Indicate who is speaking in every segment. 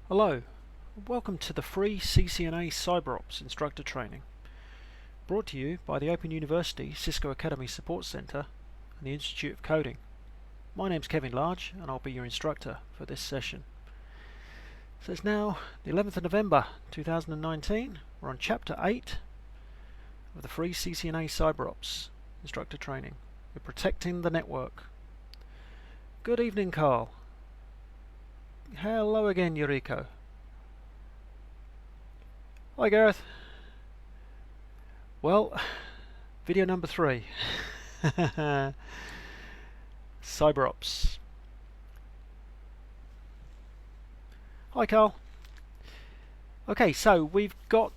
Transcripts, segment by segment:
Speaker 1: Hello, welcome to the free CCNA CyberOps instructor training, brought to you by the Open University Cisco Academy Support Center and the Institute of Coding. My name's Kevin Large and I'll be your instructor for this session. So it's now the 11th of November 2019. We're on Chapter 8 of the free CCNA CyberOps instructor training. We're protecting the network. Good evening, Carl. Hello again, Yuriko. Hi, Gareth. Well, video number 3. CyberOps. Hi, Carl. Okay, so we've got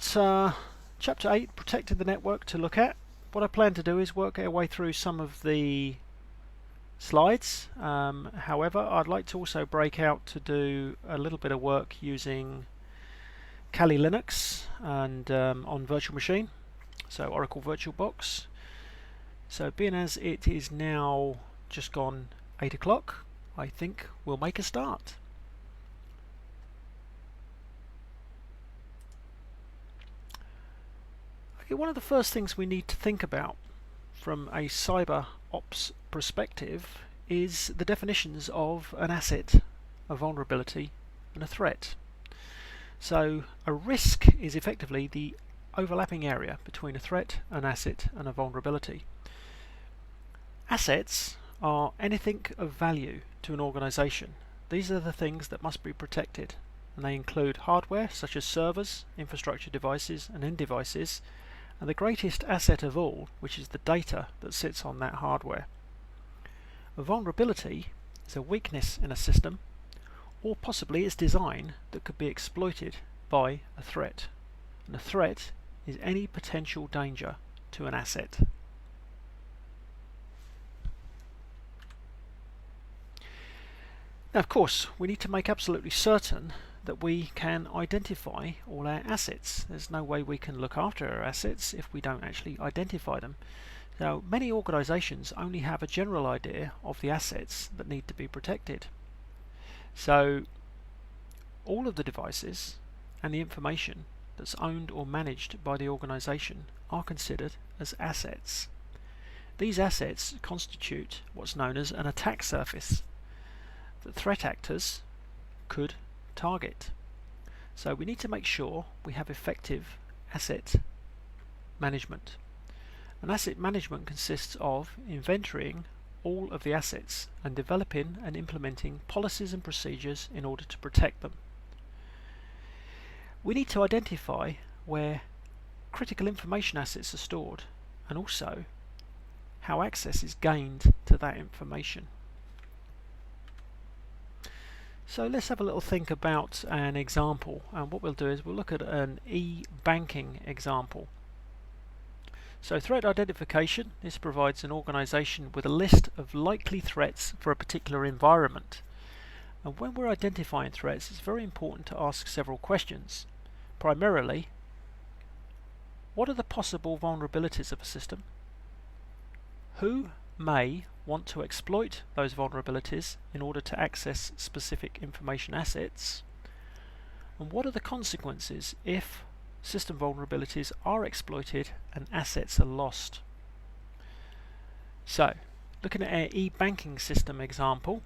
Speaker 1: Chapter 8, Protecting the Network, to look at. What I plan to do is work our way through some of the slides. However, I'd like to also break out to do a little bit of work using Kali Linux and on virtual machine, so Oracle VirtualBox. So being as it is now just gone 8 o'clock, I think we'll make a start. Okay, one of the first things we need to think about from a CyberOps perspective is the definitions of an asset, a vulnerability, and a threat. So a risk is effectively the overlapping area between a threat, an asset, and a vulnerability. Assets are anything of value to an organization. These are the things that must be protected, and they include hardware such as servers, infrastructure devices, and end devices, and the greatest asset of all, which is the data that sits on that hardware. A vulnerability is a weakness in a system, or possibly its design that could be exploited by a threat. And a threat is any potential danger to an asset. Now, of course, we need to make absolutely certain that we can identify all our assets. There's no way we can look after our assets if we don't actually identify them. Now, many organizations only have a general idea of the assets that need to be protected. So, all of the devices and the information that's owned or managed by the organization are considered as assets. These assets constitute what's known as an attack surface that threat actors could target. So we need to make sure we have effective asset management. And asset management consists of inventorying all of the assets and developing and implementing policies and procedures in order to protect them. We need to identify where critical information assets are stored and also how access is gained to that information. So let's have a little think about an example, and what we'll do is we'll look at an e-banking example. So threat identification, this provides an organization with a list of likely threats for a particular environment. And when we're identifying threats, it's very important to ask several questions. Primarily, what are the possible vulnerabilities of a system? Who may want to exploit those vulnerabilities in order to access specific information assets? And what are the consequences if system vulnerabilities are exploited and assets are lost? So, looking at our e-banking system example,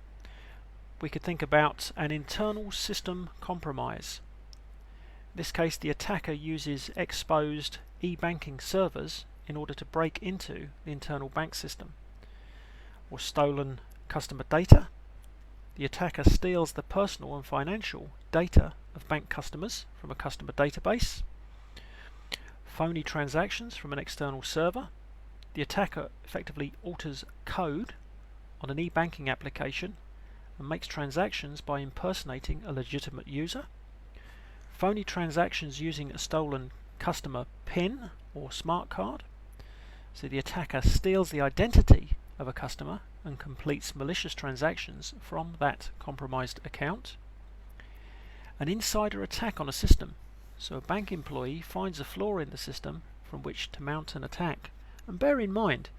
Speaker 1: we could think about an internal system compromise. In this case, the attacker uses exposed e-banking servers in order to break into the internal bank system. Or stolen customer data. The attacker steals the personal and financial data of bank customers from a customer database. Phony transactions from an external server. The attacker effectively alters code on an e-banking application and makes transactions by impersonating a legitimate user. Phony transactions using a stolen customer PIN or smart card. So the attacker steals the identity of a customer and completes malicious transactions from that compromised account. An insider attack on a system. So a bank employee finds a flaw in the system from which to mount an attack. And bear in mind,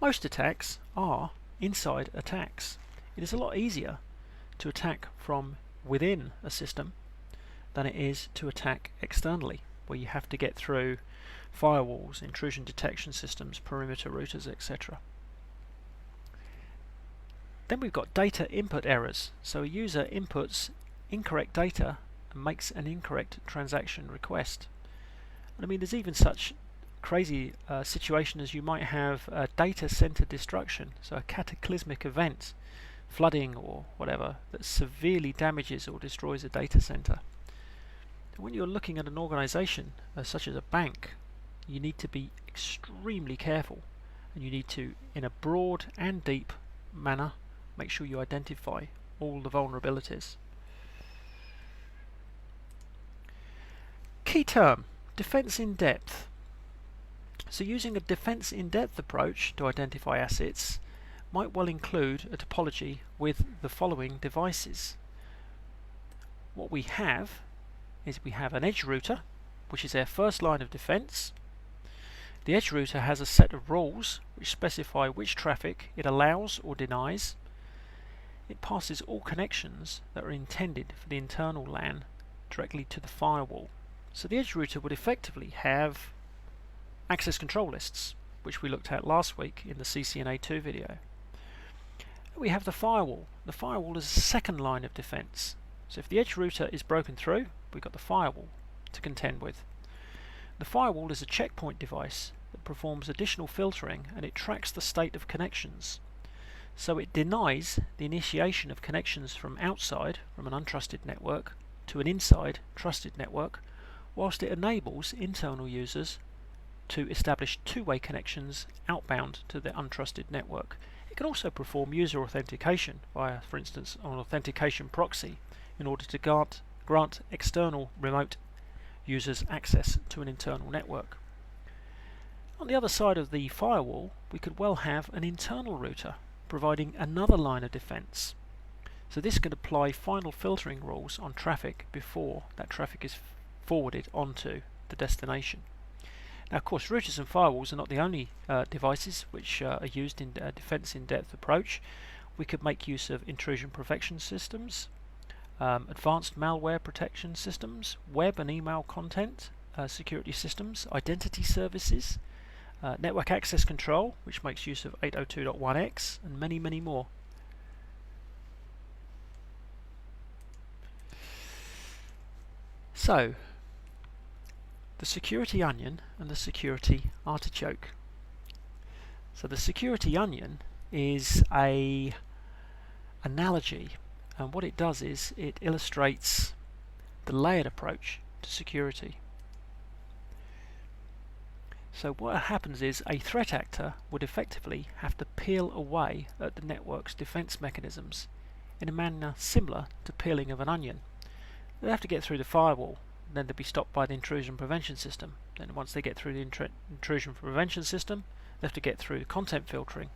Speaker 1: most attacks are inside attacks. It is a lot easier to attack from within a system than it is to attack externally, where you have to get through firewalls, intrusion detection systems, perimeter routers, etc. Then we've got data input errors. So a user inputs incorrect data and makes an incorrect transaction request. And I mean, there's even such crazy situation as you might have a data center destruction, so a cataclysmic event, flooding or whatever, that severely damages or destroys a data center. When you're looking at an organization such as a bank, you need to be extremely careful, and you need to, in a broad and deep manner, make sure you identify all the vulnerabilities. Key term, defense in depth. So using a defense in depth approach to identify assets might well include a topology with the following devices. What we have is we have an edge router, which is our first line of defense. The edge router has a set of rules which specify which traffic it allows or denies. It passes all connections that are intended for the internal LAN directly to the firewall. So the edge router would effectively have access control lists, which we looked at last week in the CCNA 2 video. We have the firewall. The firewall is a second line of defense. So if the edge router is broken through, we've got the firewall to contend with. The firewall is a checkpoint device that performs additional filtering, and it tracks the state of connections. So it denies the initiation of connections from outside, from an untrusted network, to an inside trusted network, whilst it enables internal users to establish two-way connections outbound to the untrusted network. It can also perform user authentication via, for instance, an authentication proxy in order to grant external remote users access to an internal network. On the other side of the firewall, we could well have an internal router providing another line of defense. So this could apply final filtering rules on traffic before that traffic is forwarded onto the destination. Now, of course, routers and firewalls are not the only devices which are used in a defense in-depth approach. We could make use of intrusion prevention systems, advanced malware protection systems, web and email content security systems, identity services, network access control, which makes use of 802.1x, and many, many more. So, the security onion and the security artichoke. So the security onion is an analogy, and what it does is it illustrates the layered approach to security. So what happens is a threat actor would effectively have to peel away at the network's defense mechanisms in a manner similar to peeling of an onion. They have to get through the firewall, then they'll be stopped by the intrusion prevention system. Then once they get through the intrusion prevention system, they have to get through the content filtering.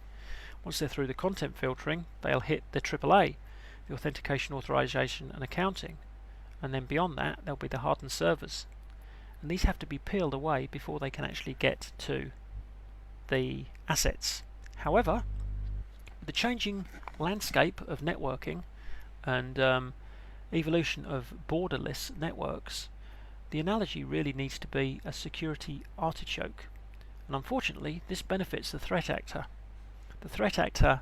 Speaker 1: Once they're through the content filtering, they'll hit the AAA, the authentication, authorization and accounting, and then beyond that there'll be the hardened servers, and these have to be peeled away before they can actually get to the assets. However, with the changing landscape of networking and evolution of borderless networks, the analogy really needs to be a security artichoke, and unfortunately this benefits the threat actor. The threat actor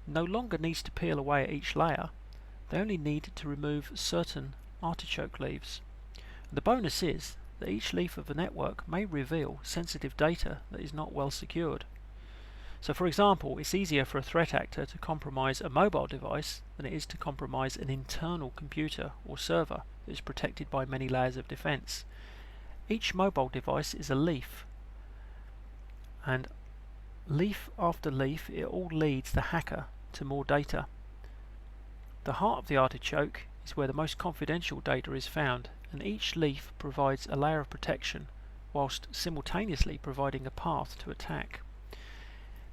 Speaker 1: no longer needs to peel away at each layer, they only need to remove certain artichoke leaves. The bonus is that each leaf of the network may reveal sensitive data that is not well secured. So for example, it's easier for a threat actor to compromise a mobile device than it is to compromise an internal computer or server that is protected by many layers of defense. Each mobile device is a leaf, and leaf after leaf it all leads the hacker to more data. The heart of the artichoke is where the most confidential data is found, and each leaf provides a layer of protection whilst simultaneously providing a path to attack.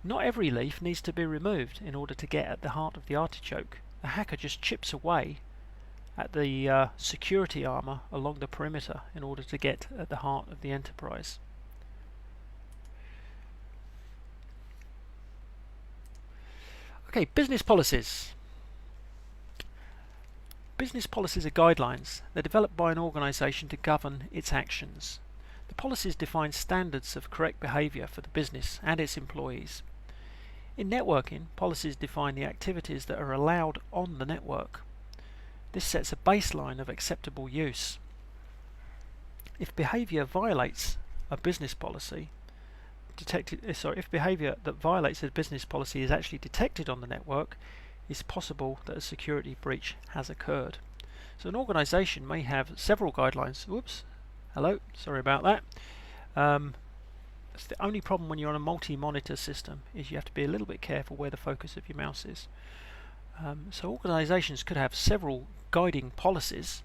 Speaker 1: Not every leaf needs to be removed in order to get at the heart of the artichoke. The hacker just chips away at the security armor along the perimeter in order to get at the heart of the enterprise. Okay, business policies. Business policies are guidelines. They're developed by an organisation to govern its actions. The policies define standards of correct behaviour for the business and its employees. In networking, policies define the activities that are allowed on the network. This sets a baseline of acceptable use. If behaviour violates a business policy, if behaviour that violates a business policy is actually detected on the network, it's possible that a security breach has occurred. So an organisation may have several guidelines. Whoops, hello, sorry about that. That's the only problem when you're on a multi-monitor system, is you have to be a little bit careful where the focus of your mouse is. So organisations could have several guiding policies.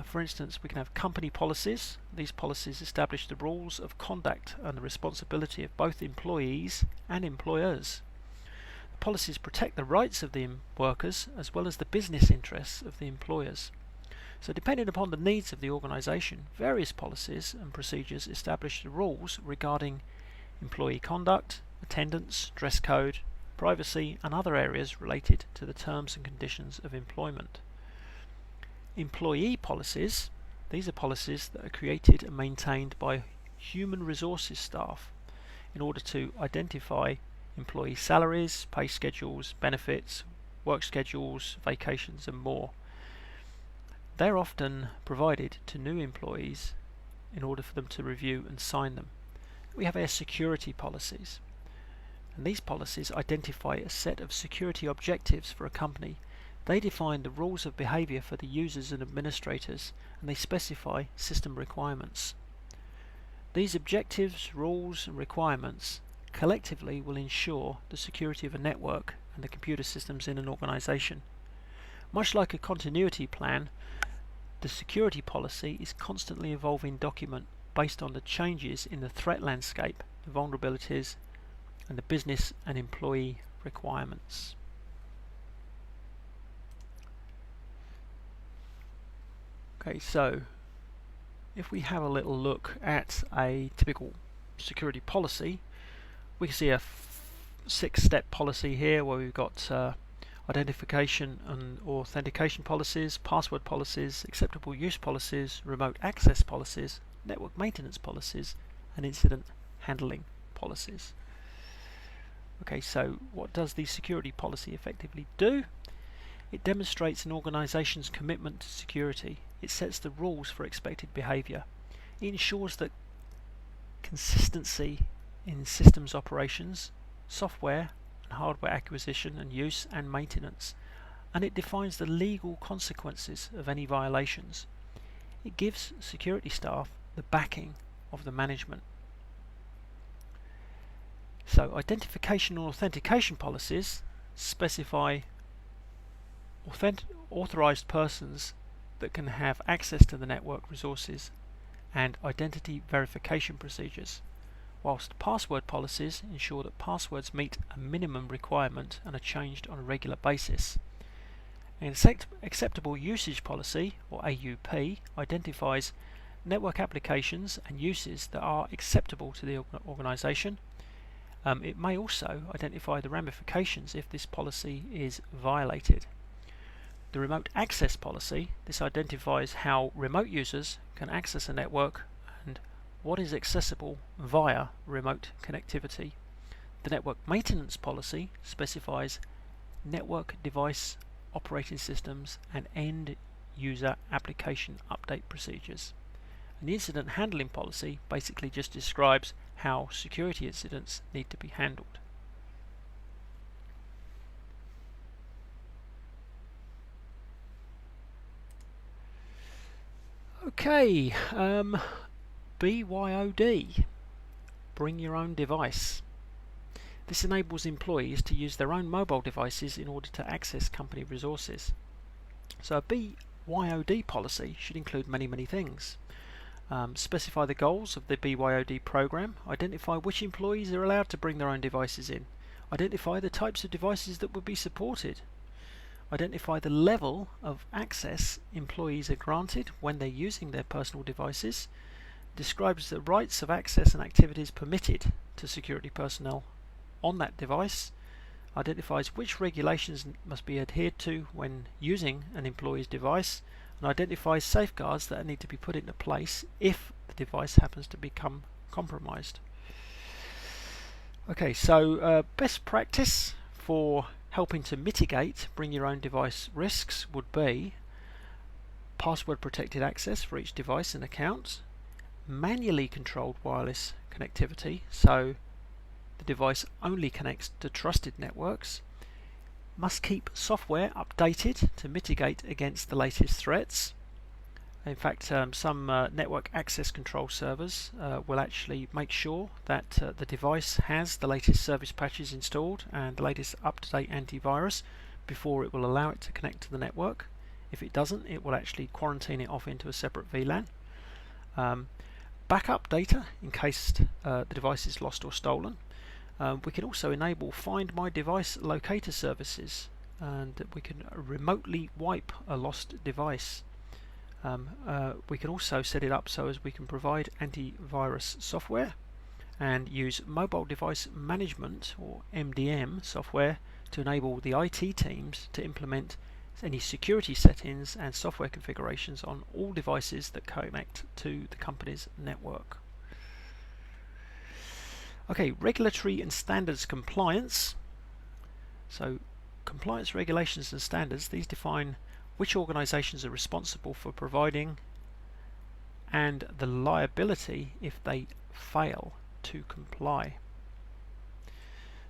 Speaker 1: For instance, we can have company policies. These policies establish the rules of conduct and the responsibility of both employees and employers. The policies protect the rights of the workers as well as the business interests of the employers. So depending upon the needs of the organisation, various policies and procedures establish the rules regarding employee conduct, attendance, dress code, privacy and other areas related to the terms and conditions of employment. Employee policies, these are policies that are created and maintained by human resources staff in order to identify employee salaries, pay schedules, benefits, work schedules, vacations and more. They're often provided to new employees in order for them to review and sign them. We have our security policies, and these policies identify a set of security objectives for a company. They define the rules of behaviour for the users and administrators, and they specify system requirements. These objectives, rules and requirements collectively will ensure the security of a network and the computer systems in an organisation. Much like a continuity plan, the security policy is constantly evolving document based on the changes in the threat landscape, the vulnerabilities and the business and employee requirements. Okay, so if we have a little look at a typical security policy, we can see a 6-step policy here where we've got identification and authentication policies, password policies, acceptable use policies, remote access policies, network maintenance policies, and incident handling policies. Okay, so what does the security policy effectively do? It demonstrates an organisation's commitment to security. It sets the rules for expected behaviour. It ensures that consistency in systems operations, software and hardware acquisition and use and maintenance, and it defines the legal consequences of any violations. It gives security staff the backing of the management. So identification and authentication policies specify authorized persons that can have access to the network resources and identity verification procedures, whilst password policies ensure that passwords meet a minimum requirement and are changed on a regular basis. An acceptable usage policy, or AUP, identifies network applications and uses that are acceptable to the organisation. It may also identify the ramifications if this policy is violated. The remote access policy, this identifies how remote users can access a network and what is accessible via remote connectivity. The network maintenance policy specifies network device operating systems and end user application update procedures. And the incident handling policy basically just describes how security incidents need to be handled. Okay, BYOD, bring your own device. This enables employees to use their own mobile devices in order to access company resources. So a BYOD policy should include many things. Specify the goals of the BYOD program, identify which employees are allowed to bring their own devices in, identify the types of devices that would be supported, identify the level of access employees are granted when they're using their personal devices, describes the rights of access and activities permitted to security personnel on that device, identifies which regulations must be adhered to when using an employee's device, and identifies safeguards that need to be put into place if the device happens to become compromised. Okay, so best practice for helping to mitigate bring your own device risks would be password protected access for each device and account, manually controlled wireless connectivity, so the device only connects to trusted networks, must keep software updated to mitigate against the latest threats. In fact, some network access control servers will actually make sure that the device has the latest service patches installed and the latest up-to-date antivirus before it will allow it to connect to the network. If it doesn't, it will actually quarantine it off into a separate VLAN. Backup data in case the device is lost or stolen. We can also enable Find My Device locator services, and we can remotely wipe a lost device. We can also set it up so as we can provide antivirus software and use mobile device management or MDM software to enable the IT teams to implement any security settings and software configurations on all devices that connect to the company's network. Okay, regulatory and standards compliance. So compliance regulations and standards, these define which organizations are responsible for providing and the liability if they fail to comply.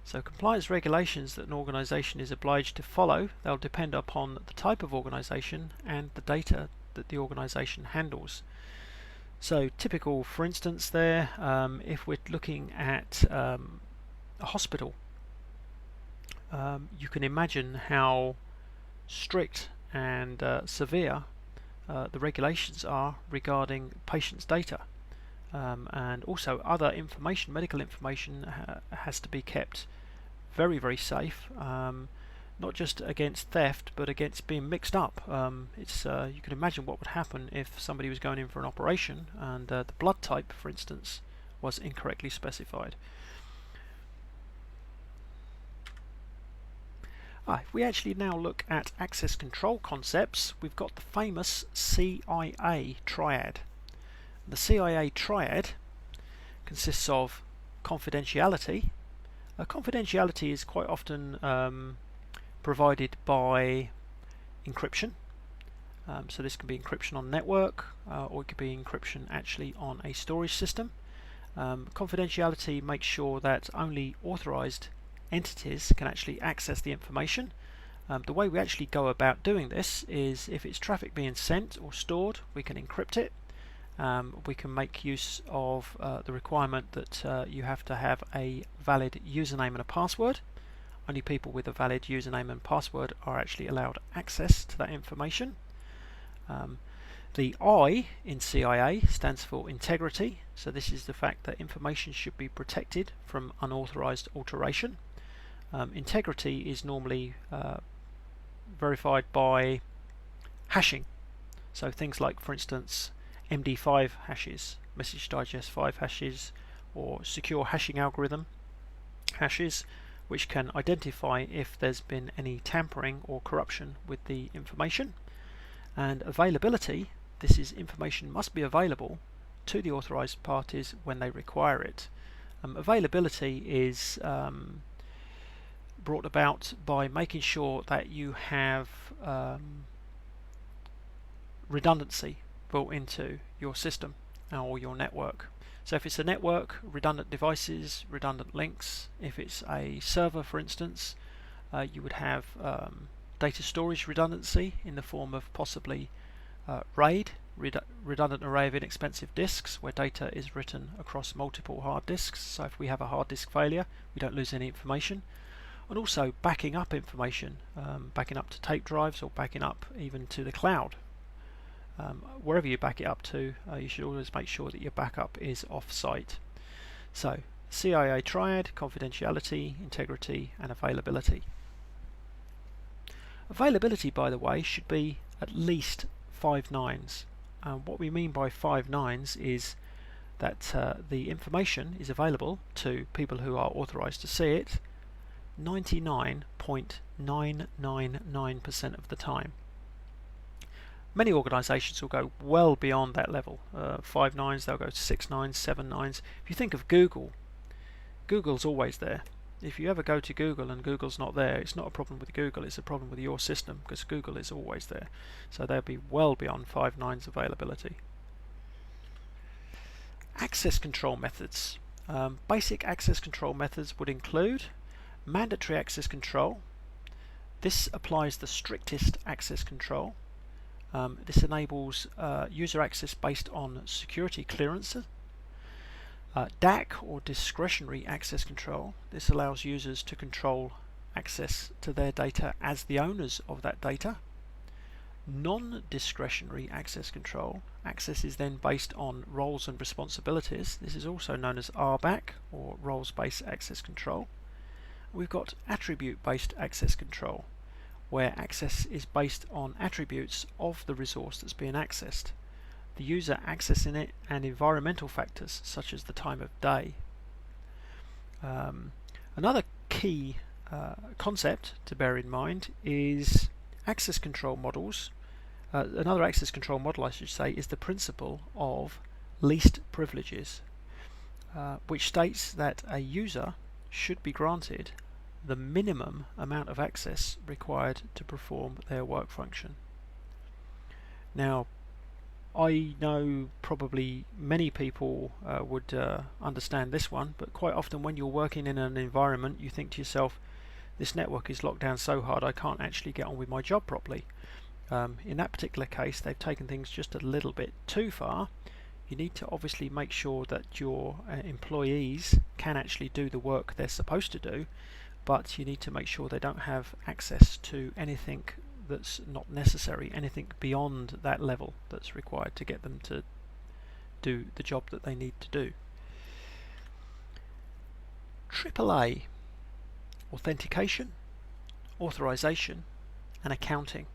Speaker 1: So compliance regulations that an organization is obliged to follow, they'll depend upon the type of organization and the data that the organization handles. So typical, for instance, there, if we're looking at a hospital, you can imagine how strict and severe the regulations are regarding patients' data, and also other information, medical information has to be kept very, very safe, not just against theft but against being mixed up. You can imagine what would happen if somebody was going in for an operation and the blood type, for instance, was incorrectly specified. If we actually now look at access control concepts, we've got the famous CIA triad. The CIA triad consists of confidentiality. Confidentiality is quite often provided by encryption. So this can be encryption on network, or it could be encryption actually on a storage system. Confidentiality makes sure that only authorized entities can actually access the information. The way we actually go about doing this is if it's traffic being sent or stored, we can encrypt it. We can make use of the requirement that you have to have a valid username and a password. Only people with a valid username and password are actually allowed access to that information. The I in CIA stands for integrity, so this is the fact that information should be protected from unauthorized alteration. Integrity is normally verified by hashing, so things like, for instance, MD5 hashes, message digest 5 hashes, or secure hashing algorithm hashes, which can identify if there's been any tampering or corruption with the information. And availability, this is information must be available to the authorized parties when they require it. Availability is brought about by making sure that you have redundancy built into your system or your network. So if it's a network, redundant devices, redundant links. If it's a server, for instance, you would have data storage redundancy in the form of possibly RAID, redundant array of inexpensive disks, where data is written across multiple hard disks. So if we have a hard disk failure, we don't lose any information. And also backing up information, backing up to tape drives or backing up even to the cloud. Wherever you back it up to, you should always make sure that your backup is off-site. So CIA triad, confidentiality, integrity, and availability. Availability, by the way, should be at least 5 nines. What we mean by 5 nines is that the information is available to people who are authorized to see it, 99.999% of the time. Many organisations will go well beyond that level. 5 nines, they'll go to 6 nines, 7 nines. If you think of Google, Google's always there. If you ever go to Google and Google's not there, it's not a problem with Google, it's a problem with your system, because Google is always there. So they'll be well beyond 5 nines availability. Access control methods. Basic access control methods would include mandatory access control. This applies the strictest access control. This enables user access based on security clearances. DAC, or discretionary access control. This allows users to control access to their data as the owners of that data. Non-discretionary access control. Access is then based on roles and responsibilities. This is also known as RBAC, or roles-based access control. We've got attribute-based access control, where access is based on attributes of the resource that's being accessed, the user accessing it, and environmental factors such as the time of day. Another key concept to bear in mind is access control models. Another access control model, I should say, is the principle of least privileges, which states that a user should be granted the minimum amount of access required to perform their work function. Now, I know probably many people would understand this one, but quite often when you're working in an environment, you think to yourself, this network is locked down so hard I can't actually get on with my job properly. In that particular case, they've taken things just a little bit too far. You need to obviously make sure that your employees can actually do the work they're supposed to do, but you need to make sure they don't have access to anything that's not necessary, anything beyond that level that's required to get them to do the job that they need to do. AAA, authentication, authorization, and accounting.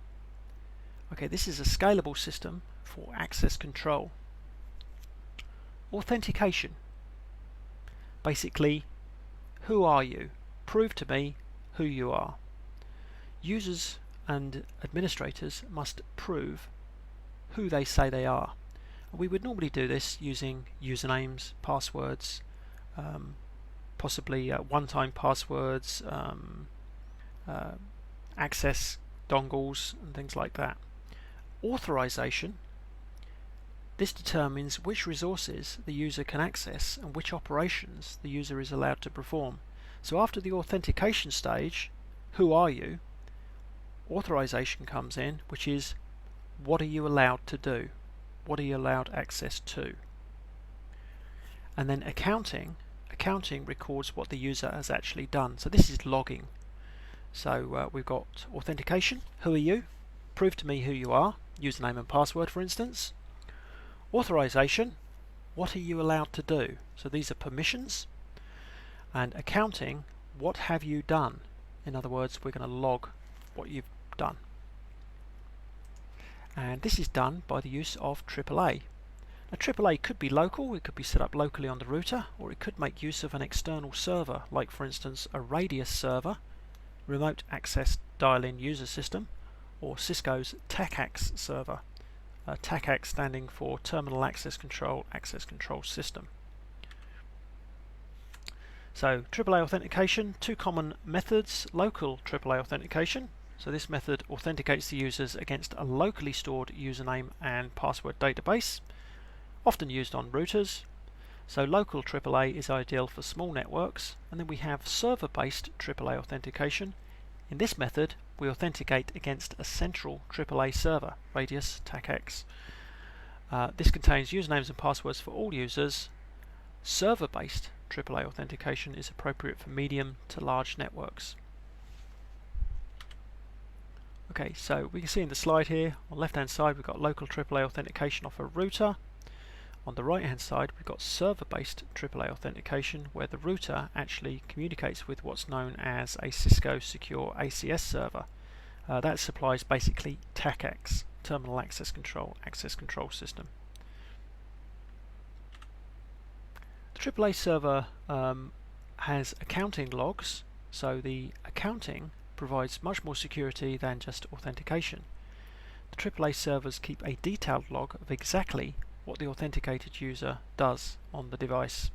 Speaker 1: Okay, this is a scalable system for access control. Authentication. Basically, who are you? Prove to me who you are. Users and administrators must prove who they say they are. We would normally do this using usernames, passwords, possibly one-time passwords, access dongles and things like that. Authorization. This determines which resources the user can access and which operations the user is allowed to perform. So after the authentication stage, who are you? Authorization comes in, which is what are you allowed to do? What are you allowed access to? And then accounting. Accounting records what the user has actually done. So this is logging. So we've got authentication. Who are you? Prove to me who you are. Username and password, for instance. Authorization. What are you allowed to do? So these are permissions. And accounting. What have you done? In other words, we're going to log what you've done. And this is done by the use of AAA. Now, AAA could be local, it could be set up locally on the router, or it could make use of an external server, like for instance a Radius server, remote access dial-in user system, or Cisco's TACACS server. TACACS standing for Terminal Access Control System. So AAA authentication, two common methods. Local AAA authentication. So this method authenticates the users against a locally stored username and password database, often used on routers. So local AAA is ideal for small networks. And then we have server-based AAA authentication. In this method, we authenticate against a central AAA server, Radius TACACS. This contains usernames and passwords for all users. Server-based AAA authentication is appropriate for medium to large networks. Okay, so we can see in the slide here, on the left-hand side we've got local AAA authentication off a router. On the right-hand side we've got server-based AAA authentication, where the router actually communicates with what's known as a Cisco Secure ACS server. That supplies basically TACACS, Terminal Access Control System. The AAA server has accounting logs so the accounting provides much more security than just authentication. The AAA servers keep a detailed log of exactly what the authenticated user does on the device.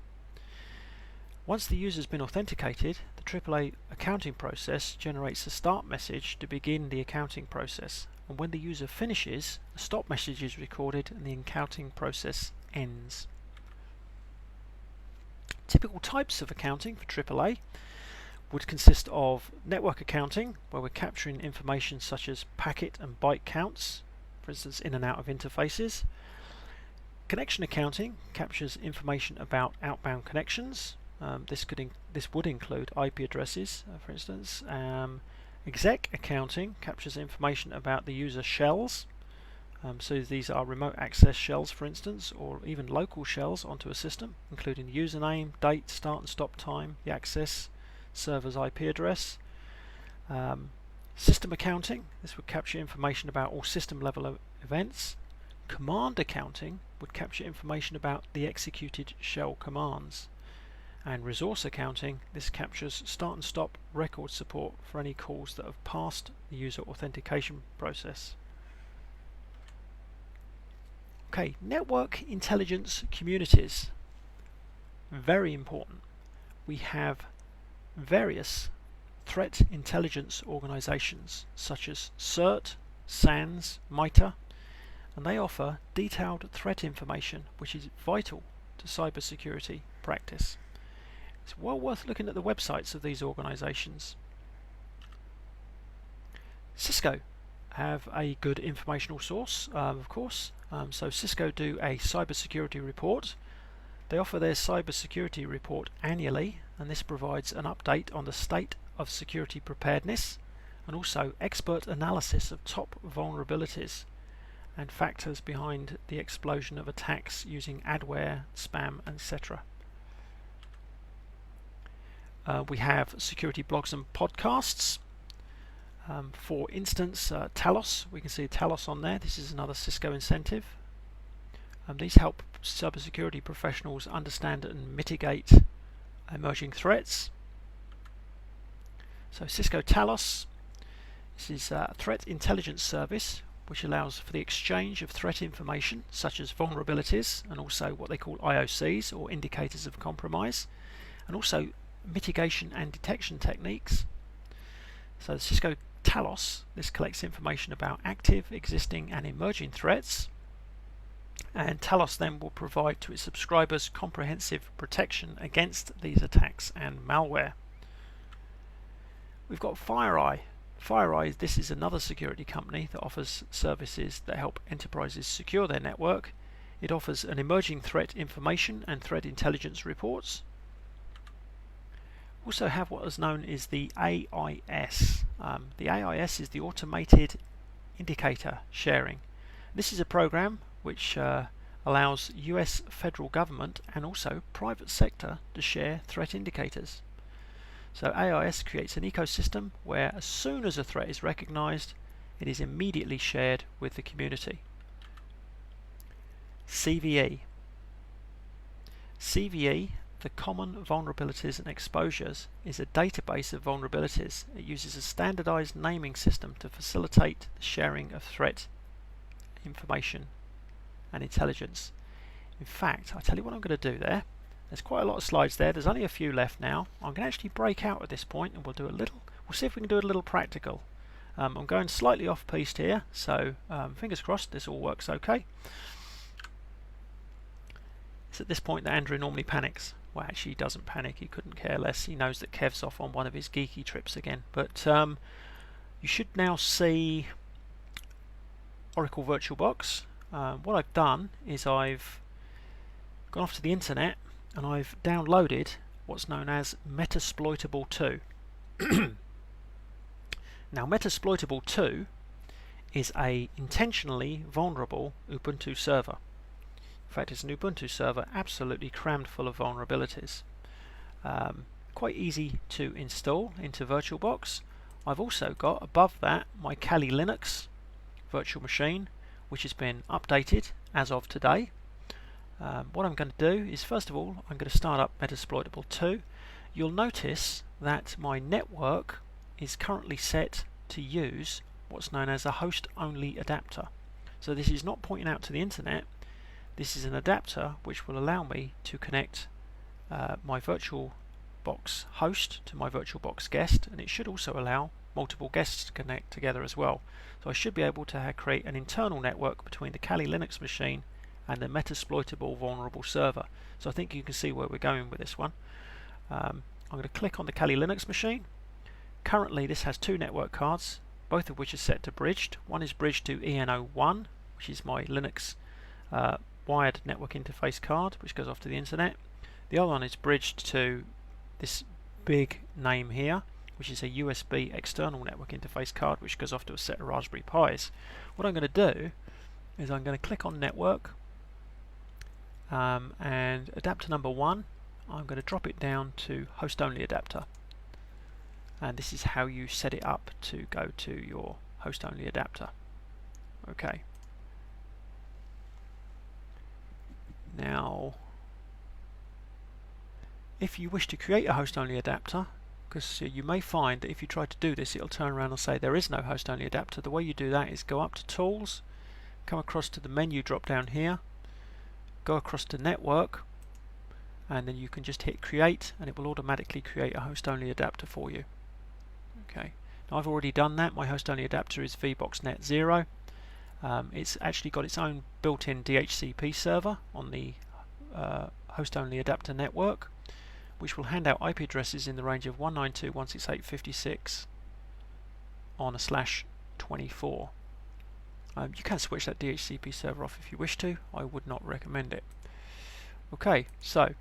Speaker 1: Once the user has been authenticated, the AAA accounting process generates a start message to begin the accounting process, and when the user finishes, a stop message is recorded and the accounting process ends. Typical types of accounting for AAA would consist of network accounting, where we're capturing information such as packet and byte counts, for instance in and out of interfaces. Connection accounting captures information about outbound connections. This would include IP addresses, for instance. Exec accounting captures information about the user shells. So these are remote access shells, for instance, or even local shells onto a system, including the username, date, start and stop time, the access, server's IP address. System accounting, this would capture information about all system level events. Command accounting would capture information about the executed shell commands. And resource accounting, this captures start and stop record support for any calls that have passed the user authentication process. Okay, network intelligence communities. Very important. We have various threat intelligence organizations such as CERT, SANS, MITRE, and they offer detailed threat information which is vital to cybersecurity practice. It's well worth looking at the websites of these organizations. Cisco have a good informational source, of course. So Cisco do a cybersecurity report. They offer their cybersecurity report annually, and this provides an update on the state of security preparedness and also expert analysis of top vulnerabilities and factors behind the explosion of attacks using adware, spam, etc. We have security blogs and podcasts. For instance, Talos, we can see Talos on there. This is another Cisco incentive. These help cybersecurity professionals understand and mitigate emerging threats. So Cisco Talos, this is a threat intelligence service which allows for the exchange of threat information such as vulnerabilities and also what they call IOCs or indicators of compromise, and also mitigation and detection techniques. So the Cisco Talos, this collects information about active, existing and emerging threats, and Talos then will provide to its subscribers comprehensive protection against these attacks and malware. We've got FireEye. FireEye, this is another security company that offers services that help enterprises secure their network. It offers an emerging threat information and threat intelligence reports. We also have what is known as the AIS. The AIS is the Automated Indicator Sharing. This is a program which allows US federal government and also private sector to share threat indicators. So AIS creates an ecosystem where as soon as a threat is recognized, it is immediately shared with the community. CVE. CVE, the Common Vulnerabilities and Exposures, is a database of vulnerabilities. It uses a standardized naming system to facilitate the sharing of threat information and intelligence. In fact, I'll tell you what I'm going to do there. There's quite a lot of slides there. There's only a few left now. I'm going to actually break out at this point and we'll see if we can do it a little practical. I'm going slightly off piste here, so fingers crossed this all works okay. It's at this point that Andrew normally panics. Well, actually he doesn't panic, he couldn't care less. He knows that Kev's off on one of his geeky trips again. But you should now see Oracle VirtualBox. What I've done is I've gone off to the internet and I've downloaded what's known as Metasploitable 2. Now Metasploitable 2 is a intentionally vulnerable Ubuntu server. In fact, it's an Ubuntu server absolutely crammed full of vulnerabilities. Quite easy to install into VirtualBox. I've also got above that my Kali Linux virtual machine, which has been updated as of today. What I'm going to do is, first of all, I'm going to start up Metasploitable 2. You'll notice that my network is currently set to use what's known as a host-only adapter. So this is not pointing out to the internet. This is an adapter which will allow me to connect my VirtualBox host to my VirtualBox guest, and it should also allow multiple guests to connect together as well. So I should be able to create an internal network between the Kali Linux machine and the Metasploitable vulnerable server. So I think you can see where we're going with this one. I'm going to click on the Kali Linux machine. Currently this has two network cards, both of which are set to bridged. One is bridged to EN01, which is my Linux wired network interface card, which goes off to the internet. The other one is bridged to this big name here, which is a USB external network interface card, which goes off to a set of Raspberry Pis. What I'm going to do is I'm going to click on network, and adapter number 1, I'm going to drop it down to host only adapter, and this is how you set it up to go to your host only adapter. Okay, now if you wish to create a host only adapter, because you may find that if you try to do this it'll turn around and say there is no host only adapter, the way you do that is go up to tools, come across to the menu drop down here, go across to network, and then you can just hit create and it will automatically create a host only adapter for you. Okay, now I've already done that. My host only adapter is VBoxNet 0. It's actually got its own built-in DHCP server on the host only adapter network, which will hand out IP addresses in the range of 192.168.56 on a /24. You can switch that DHCP server off if you wish to. I would not recommend it. Okay, so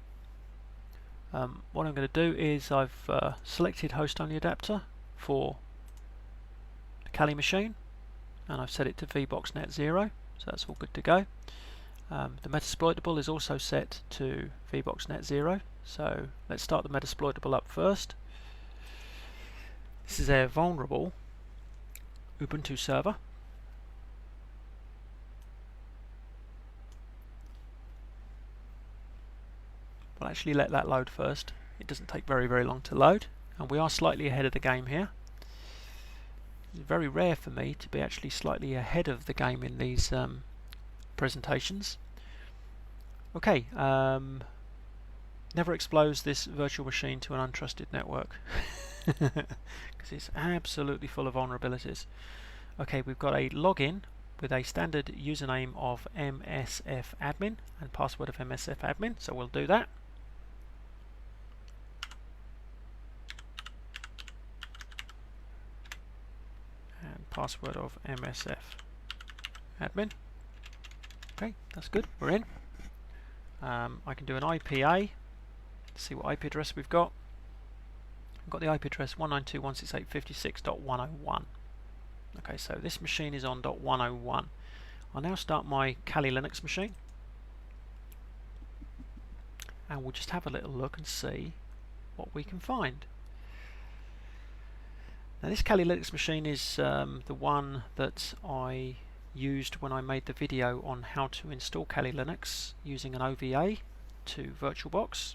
Speaker 1: what I'm going to do is I've selected host only adapter for the Kali machine, and I've set it to VBoxNet 0, so that's all good to go. The Metasploitable is also set to VBoxNet 0, so let's start the Metasploitable up first. This is a vulnerable Ubuntu server. We'll actually let that load first. It doesn't take very long to load, and we are slightly ahead of the game here. It's very rare for me to be actually slightly ahead of the game in these presentations. Okay, never expose this virtual machine to an untrusted network because it's absolutely full of vulnerabilities. Okay, we've got a login with a standard username of msfadmin and password of msfadmin, so we'll do that. And password of msfadmin. Okay, that's good, we're in. I can do an IPA to see what IP address we've got. I've got the IP address 192.168.56.101. Okay, so this machine is on .101. I'll now start my Kali Linux machine, and we'll just have a little look and see what we can find. Now this Kali Linux machine is the one that I used when I made the video on how to install Kali Linux using an OVA to VirtualBox.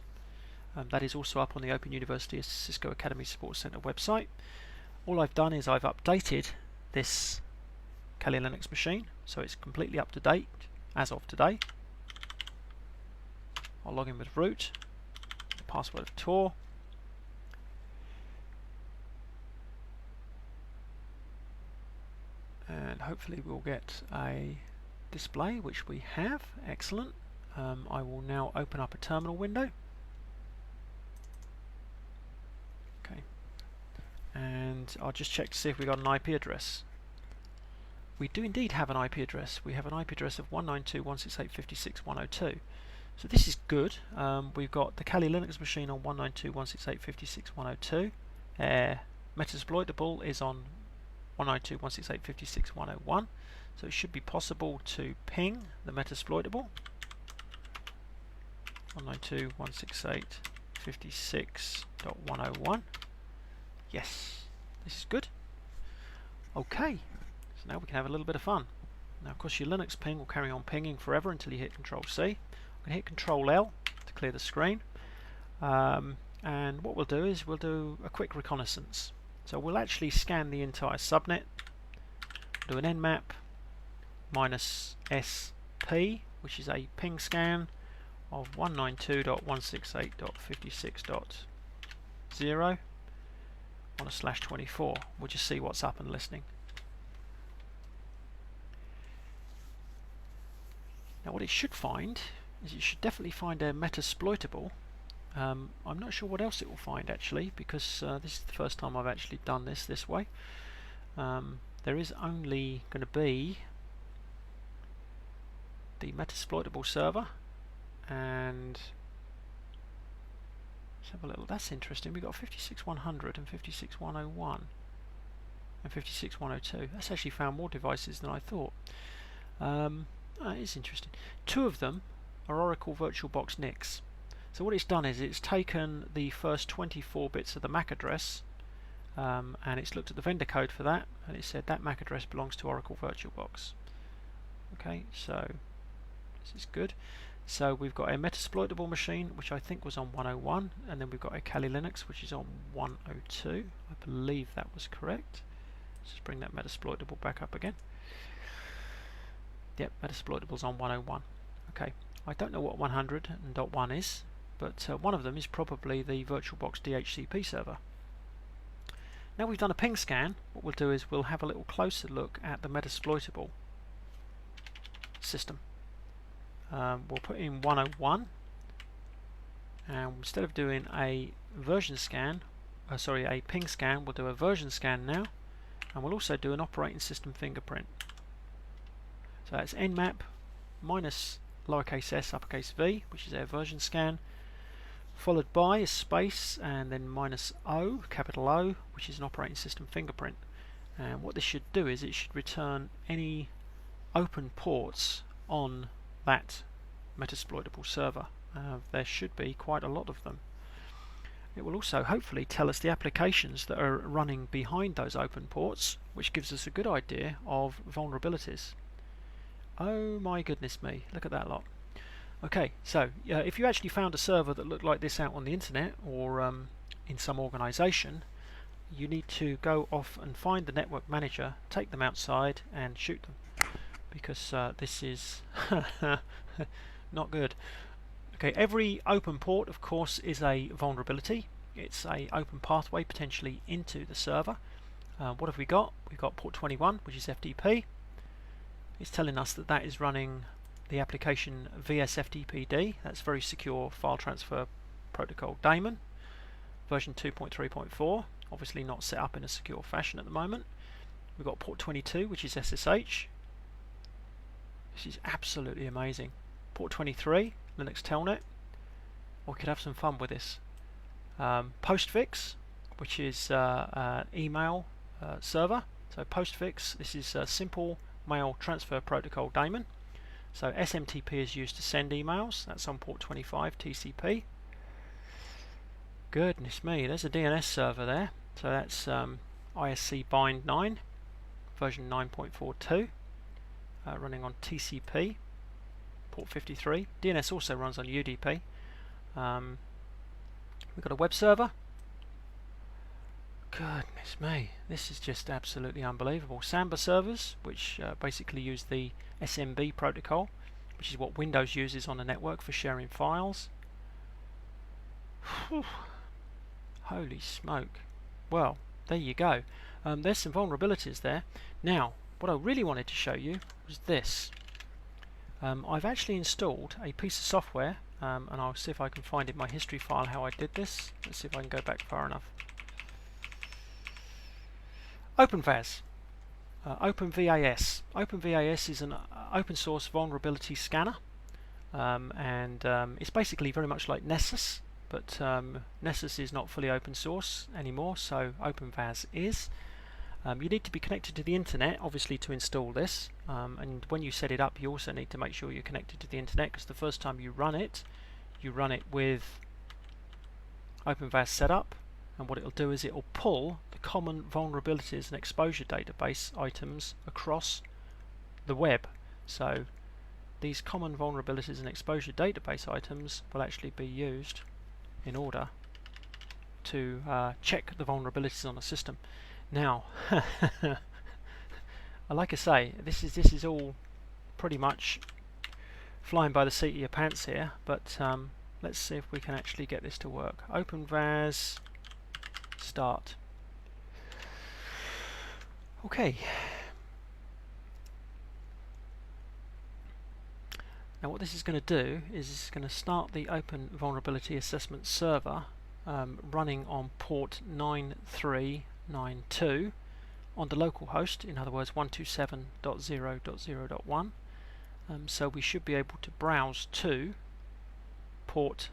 Speaker 1: That is also up on the Open University Cisco Academy Support Center website. All I've done is I've updated this Kali Linux machine, so it's completely up to date as of today. I'll log in with root, the password of Tor, and hopefully we'll get a display, which we have. Excellent. I will now open up a terminal window. Okay, and I'll just check to see if we got an IP address. We do indeed have an IP address. We have an IP address of 192.168.56.102. So this is good. We've got the Kali Linux machine on 192.168.56.102. Metasploitable is on 192.168.56.101. So it should be possible to ping the Metasploitable 192.168.56.101. Yes, this is good. Okay, so now we can have a little bit of fun. Now of course your Linux ping will carry on pinging forever until you hit Control C. I'm going to hit Control L to clear the screen. and what we'll do is we'll do a quick reconnaissance. So we'll actually scan the entire subnet, do an nmap -SP, which is a ping scan of 192.168.56.0 on a /24. We'll just see what's up and listening. Now what it should find is it should definitely find a metasploitable. I'm not sure what else it will find actually, because this is the first time I've actually done this way. There is only going to be the metasploitable server, and let's have a little. That's interesting. We've got 56100 and 56101 and 56102. That's actually found more devices than I thought. It is interesting. Two of them are Oracle VirtualBox NICs. So what it's done is it's taken the first 24 bits of the MAC address and it's looked at the vendor code for that, and it said that MAC address belongs to Oracle VirtualBox. Okay, so this is good. So we've got a metasploitable machine, which I think was on 101, and then we've got a Kali Linux, which is on 102. I believe that was correct. Let's just bring that metasploitable back up again. Yep, metasploitable's on 101. Okay, I don't know what 100 and .1 is, but one of them is probably the VirtualBox DHCP server. Now we've done a ping scan, what we'll do is we'll have a little closer look at the metasploitable system. We'll put in 101, and instead of doing a version scan, a ping scan, we'll do a version scan now, and we'll also do an operating system fingerprint. So that's nmap minus lowercase s uppercase v, which is our version scan, followed by a space and then -O, capital O, which is an operating system fingerprint. And what this should do is it should return any open ports on that metasploitable server. There should be quite a lot of them. It will also hopefully tell us the applications that are running behind those open ports, which gives us a good idea of vulnerabilities. Oh my goodness me, look at that lot. Okay, so if you actually found a server that looked like this out on the internet or in some organization, you need to go off and find the network manager, take them outside and shoot them, because this is not good. Okay, every open port of course is a vulnerability. It's a open pathway potentially into the server. What have we got? We've got port 21, which is FTP. It's telling us that that is running the application VSFTPD. That's very secure file transfer protocol daemon, version 2.3.4, obviously not set up in a secure fashion at the moment. We've got port 22, which is SSH. This is absolutely amazing. Port 23, Linux Telnet. We could have some fun with this. Postfix, which is email server. So Postfix, this is a simple mail transfer protocol daemon. So SMTP is used to send emails. That's on port 25 TCP. Goodness me, there's a DNS server there. So that's ISC bind 9, version 9.42, running on TCP, port 53. DNS also runs on UDP. We've got a web server. Goodness me, this is just absolutely unbelievable. Samba servers, which basically use the SMB protocol, which is what Windows uses on the network for sharing files. Whew. Holy smoke. Well, there you go. There's some vulnerabilities there. Now, what I really wanted to show you was this. I've actually installed a piece of software, and I'll see if I can find in my history file how I did this. Let's see if I can go back far enough. OpenVAS. OpenVAS. OpenVAS is an open source vulnerability scanner, and it's basically very much like Nessus, but Nessus is not fully open source anymore, so OpenVAS is. You need to be connected to the internet, obviously, to install this, and when you set it up you also need to make sure you're connected to the internet, because the first time you run it with OpenVAS setup, and what it'll do is it'll pull the common vulnerabilities and exposure database items across the web. So these common vulnerabilities and exposure database items will actually be used in order to check the vulnerabilities on a system. Now, like I say, this is all pretty much flying by the seat of your pants here, but let's see if we can actually get this to work. Open VAS, start. Okay. Now what this is going to do is it's going to start the Open Vulnerability Assessment Server running on port 9392 on the local host, in other words 127.0.0.1. So we should be able to browse to port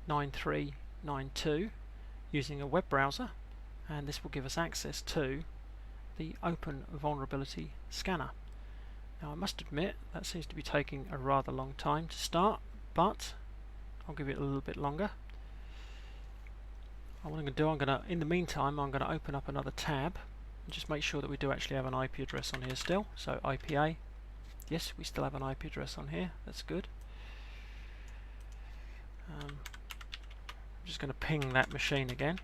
Speaker 1: 9392 using a web browser, and this will give us access to the Open Vulnerability Scanner. Now I must admit that seems to be taking a rather long time to start, but I'll give it a little bit longer. What I'm going to do, in the meantime, I'm going to open up another tab and just make sure that we do actually have an IP address on here still. So IPA, yes, we still have an IP address on here, that's good. I'm just going to ping that machine again.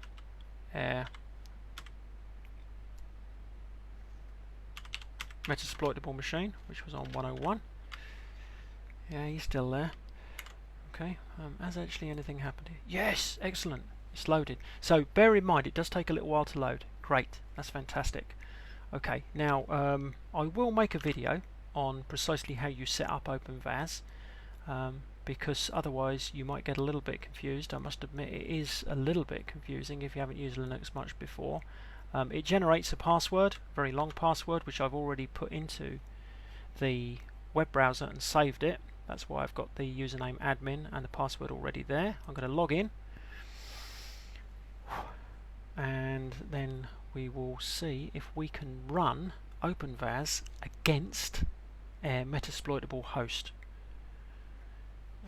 Speaker 1: Metasploitable machine, which was on 101. Yeah, he's still there. Okay, has actually anything happened here? Yes, excellent, it's loaded. So bear in mind it does take a little while to load. Great, that's fantastic. Okay, now I will make a video on precisely how you set up OpenVAS, because otherwise you might get a little bit confused. I must admit it is a little bit confusing if you haven't used Linux much before. It generates a password, very long password, which I've already put into the web browser and saved it. That's why I've got the username admin and the password already there. I'm going to log in, and then we will see if we can run OpenVAS against a Metasploitable host.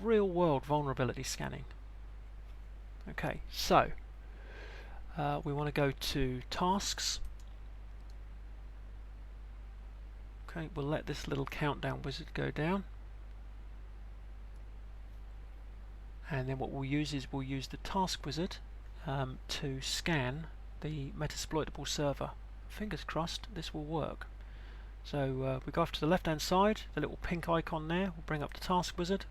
Speaker 1: Real world vulnerability scanning. Okay, so we want to go to tasks. Okay, we'll let this little countdown wizard go down, and then what we'll use is we'll use the task wizard to scan the Metasploitable server. Fingers crossed this will work. So we go off to the left hand side, the little pink icon there will bring up the task wizard,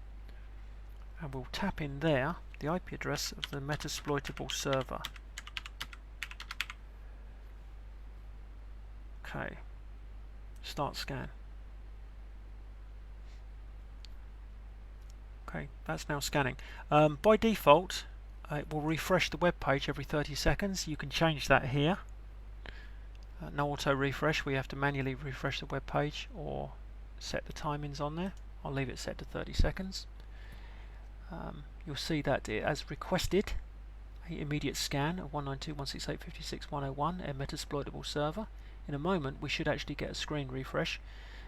Speaker 1: and we'll tap in there the IP address of the Metasploitable server. Okay, start scan. Okay, that's now scanning. By default it will refresh the web page every 30 seconds. You can change that here. No auto refresh, we have to manually refresh the web page or set the timings on there. I'll leave it set to 30 seconds. You'll see that it has requested an immediate scan of 192.168.56.101, a Metasploitable server. In a moment we should actually get a screen refresh.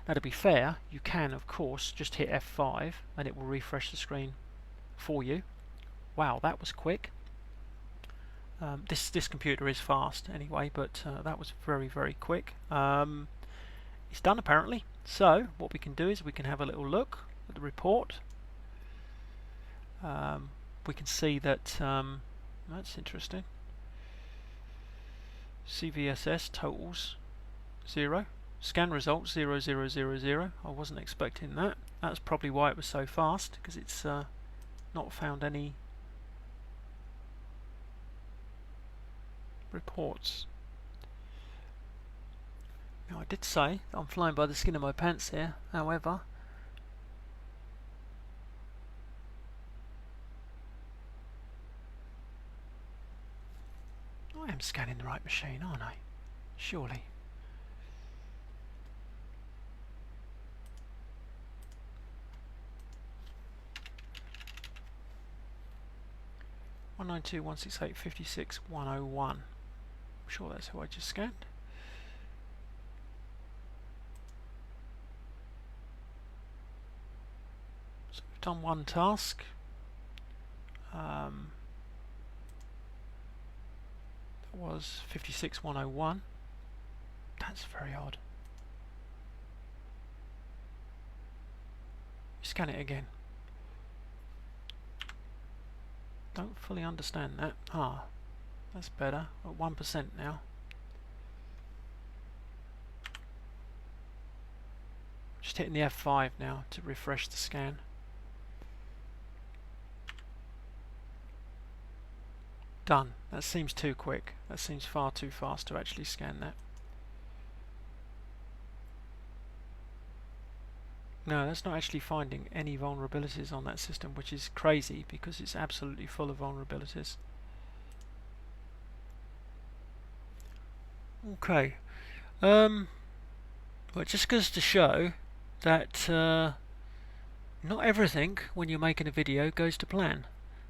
Speaker 1: Now to be fair, you can of course just hit F5 and it will refresh the screen for you. Wow, that was quick. This computer is fast anyway, but that was very, very quick. It's done apparently. So what we can do is we can have a little look at the report. We can see that that's interesting. CVSS totals 0. Scan results 0000. I wasn't expecting that. That's probably why it was so fast, because it's not found any reports. Now I did say I'm flying by the skin of my pants here, however I am scanning the right machine, aren't I? Surely. I'm sure that's who I just scanned. So we've done one task. That was 56101. That's very odd. Scan it again. Don't fully understand that. That's better. At 1% now. Just hitting the F5 now to refresh the scan. Done. That seems too quick. That seems far too fast to actually scan that. No, that's not actually finding any vulnerabilities on that system, which is crazy because it's absolutely full of vulnerabilities. Okay. Well, it just goes to show that not everything when you're making a video goes to plan.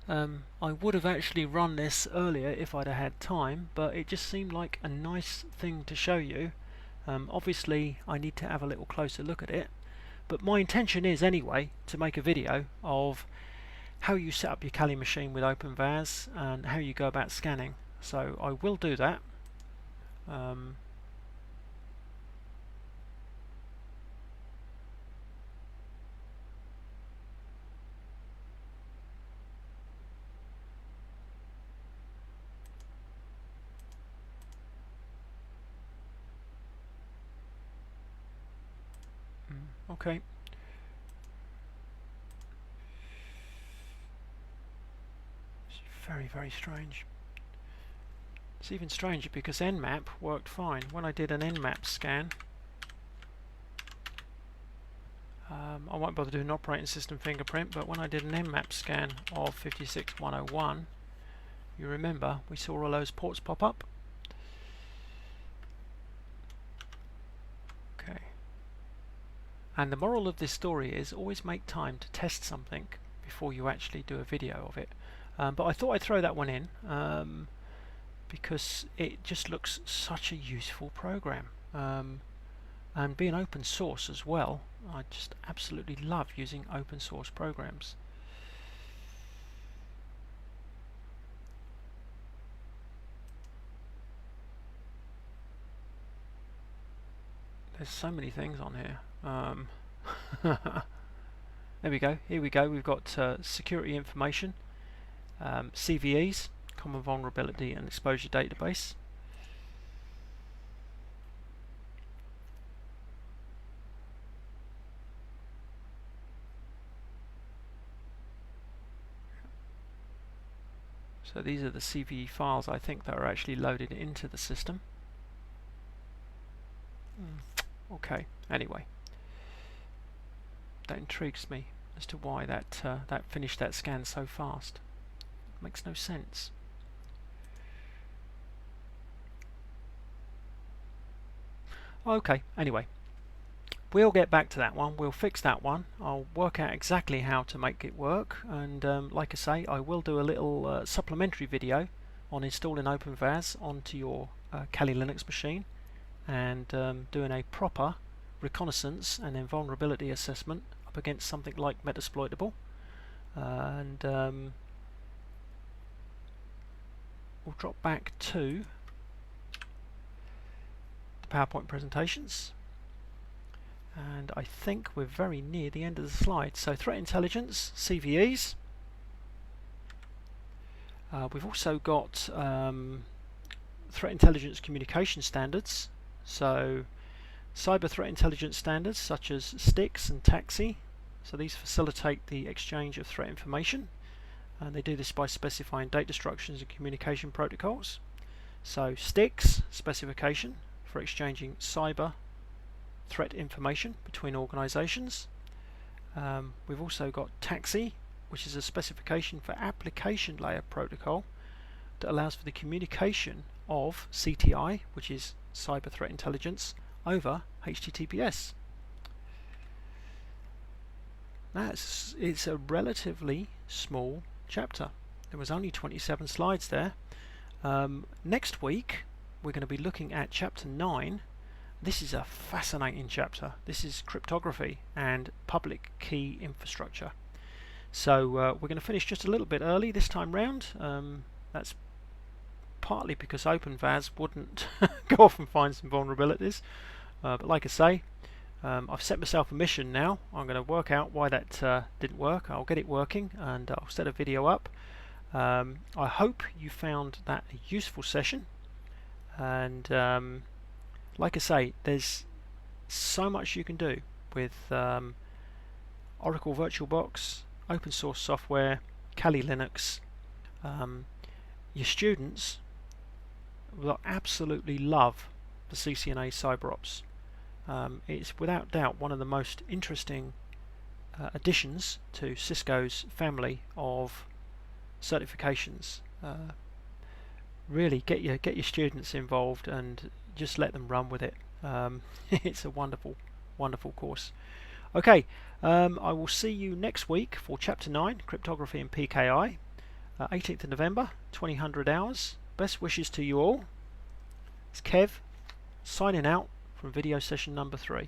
Speaker 1: I would have actually run this earlier if I'd have had time, but it just seemed like a nice thing to show you. Obviously I need to have a little closer look at it, but my intention is anyway to make a video of how you set up your Kali machine with OpenVAS and how you go about scanning. So I will do that. Okay. It's very, very strange. It's even stranger because Nmap worked fine. When I did an Nmap scan, I won't bother doing an operating system fingerprint, but when I did an Nmap scan of 56101, you remember we saw all those ports pop up? Okay. And the moral of this story is always make time to test something before you actually do a video of it. But I thought I'd throw that one in because it just looks such a useful program. And being open source as well, I just absolutely love using open source programs. There's so many things on here. There we go. Here we go. We've got security information, CVEs, Common Vulnerability and Exposure Database. So these are the CVE files I think that are actually loaded into the system. Okay, anyway, that intrigues me as to why that finished that scan so fast. Makes no sense. Okay, anyway, we'll get back to that one. We'll fix that one. I'll work out exactly how to make it work, and like I say, I will do a little supplementary video on installing OpenVAS onto your Kali Linux machine and doing a proper reconnaissance and then vulnerability assessment up against something like Metasploitable, and we'll drop back to the PowerPoint presentations, and I think we're very near the end of the slide. So threat intelligence, CVEs. We've also got threat intelligence communication standards. So cyber threat intelligence standards such as STIX and TAXII. So these facilitate the exchange of threat information, and they do this by specifying data structures and communication protocols. So STIX specification for exchanging cyber threat information between organizations. We've also got TAXII, which is a specification for application layer protocol that allows for the communication of CTI, which is cyber threat intelligence, over HTTPS. It's a relatively small chapter. There was only 27 slides there. Next week we're going to be looking at chapter 9. This is a fascinating chapter. This is cryptography and public key infrastructure. So we're going to finish just a little bit early this time round. That's partly because OpenVAS wouldn't go off and find some vulnerabilities. But like I say, I've set myself a mission now. I'm going to work out why that didn't work. I'll get it working and I'll set a video up. I hope you found that a useful session, and like I say, there's so much you can do with Oracle VirtualBox, open source software, Kali Linux. Your students will absolutely love the CCNA CyberOps. It's without doubt one of the most interesting additions to Cisco's family of certifications. Really get your students involved and just let them run with it. It's a wonderful course. Okay, I will see you next week for Chapter 9, Cryptography and PKI, 18th of November, 2000 hours. Best wishes to you all. It's Kev, signing out from video session number 3.